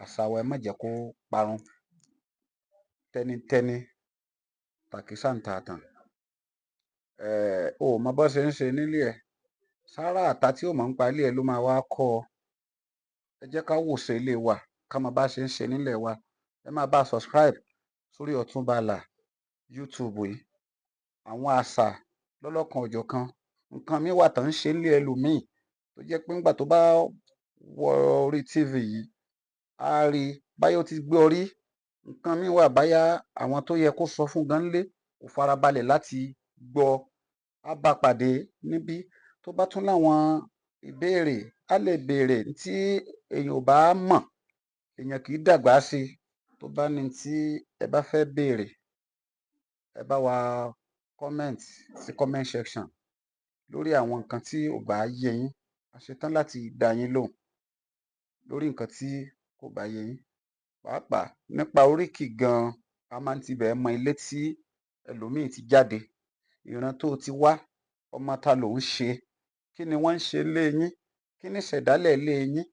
àṣà wa ẹ má jẹ́ kó parun. Tẹnitẹni tàkísà ń ta àtàn. O ò mọ bó ṣe ń ṣe nílé ẹ̀, sára àta tí ò mọ̀ ń pa ilé ẹ̀ ló máa wá kọ́ ọ. Ẹ jẹ́ ká wòṣe ilé wa, ká mọ bá ṣe ń ṣe nílẹ̀ wa. Ẹ máa bá subscribe sórí Ọ̀túnba Àlà YouTube yìí. Àwọn àṣà lọ́lọ́kan òjọ̀kan, nǹkan mi wà tán ń ṣe nílé ẹlòmíì tó jẹ́ pé nígbà tó bá wọ orí TV yìí, á rí báyà ó ti gbé orí. Nǹkan mi wà báyà àwọn tó yẹ kó sọ fún gan lé kò farabalẹ̀ láti gbọ́. Á bá pàdé níbí. Tó bá tún láwọn ìbéèrè, á lè béèrè tí èèyàn ò bá mọ̀. Èèyàn kì í dàgbà sí. Tó bá ní tí ẹ bá fẹ́ béèrè, ẹ bá wa comment sí comment section lórí àwọn nǹkan tí ò bá yé yín. A ṣetán láti dá yín lóhùn lórí nǹkan tí kò bá yé yín. Pàápàá nípa oríkì gan, a máa ń tibẹ̀ mọ ilé tí ẹlòmíì ti jáde, ìran tó ti wá, ọmọ ta ló ń ṣe, kí ni wọ́n ń ṣe lé yín, kí ni ìṣẹ̀dálẹ̀ lé yín,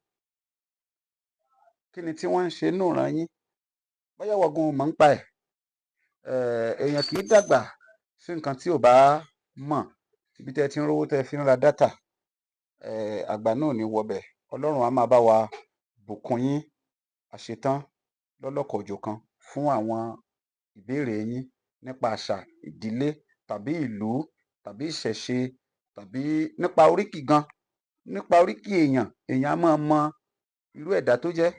kí ni tí wọ́n ń ṣe nínú ìran yín. Bóyá ìwọ gan ò mọ̀ nípa ẹ̀. Èèyàn kì í dàgbà sí nǹkan tí ò bá mọ̀. Ibi tẹ́ ti ń rówó tẹ́ fi ń ra dátà, àgbà náà ò ní wọbẹ̀. Ọlọ́run á máa bá wa bùkún yín. A ṣetán lọ́lọ́kan òjọ̀kan fún àwọn ìbéèrè yín nípa àṣà ìdílé tàbí ìlú tàbí ìṣẹ̀ṣe tàbí nípa oríkì gan. Nípa oríkì èèyàn, èèyàn á máa mọ irú ẹ̀dá tó jẹ́.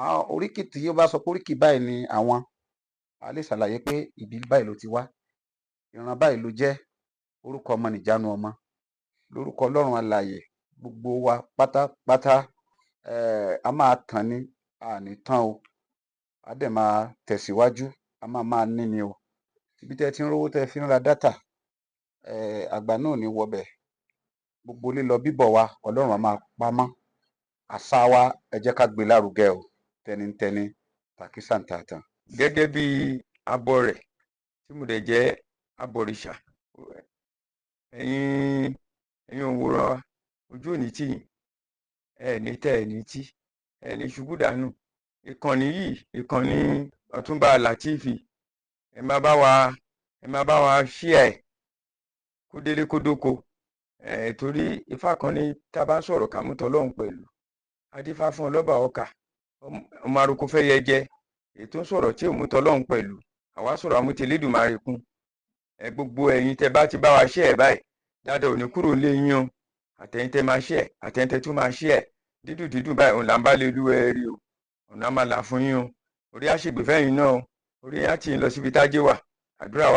Àwọn oríkì tí ó bá sọ pé oríkì báyìí ni àwọn, a lè ṣàlàyé pé ibi báyìí ló ti wá, ìran báyìí ló jẹ́, orúkọ ọmọ nìjánu ọmọ, lórúkọ Ọlọ́run alààyè, gbogbo wa pátápátá a máa tàn ní, a ní tán o. A dẹ̀ máa tẹ̀síwájú, a máa ní ni o. Ibi tẹ́ ti ń rówó tẹ́ fi ń ra dátà, àgbà náà ò ní wọbẹ̀. Gbogbo lílọ bíbọ̀ wa, Ọlọ́run á máa pamọ́. Àṣà wa ẹ jẹ́ ká gbé lárugẹ o. Tẹnitẹni tàkísà ń ta àtàn. Gẹ́gẹ́ bí abọ rẹ̀ tí mo dẹ̀ jẹ́ abọ̀rìṣà, ẹ̀yin òǹwòran wa, ojú òní tì yín, ẹ̀ẹ́ni tẹ́ ẹ̀ní tí, ẹ̀ní ṣubú dànù. Ìkànnì yìí, ìkànnì Ọ̀túnba Àlà TV, ẹ máa bá wa share ẹ̀ kó délé kó dóko. Torí Ifá kan ní tá a bá sọ̀rọ̀ ká mú tọlọ́hun pẹ̀lú. Adífá fún ọlọ́ba ọkà, ọmọ aroko fẹ́ yẹ jẹ. Ètò ń sọ̀rọ̀ tí ò mú tọlọ́hun pẹ̀lú. Àwa sọ̀rọ̀ àmútẹ̀lédùmarè kún. Gbogbo ẹ̀yin tẹ́ bá ti bá wa share báyìí, dáadáa ò ní kúrò lé yín o. Àtẹ̀yin tẹ́ máa share, àtẹ̀yin tẹ́ tún máa share. Dídùn báyìí òun là ń bá lé lúwẹ̀ rí o. Ọ̀nà á máa là fún yín o. Orí á ṣègbè fẹ́yìn náà o. Orí á tì yín lọ síbi tájé wà. Àdúrà wa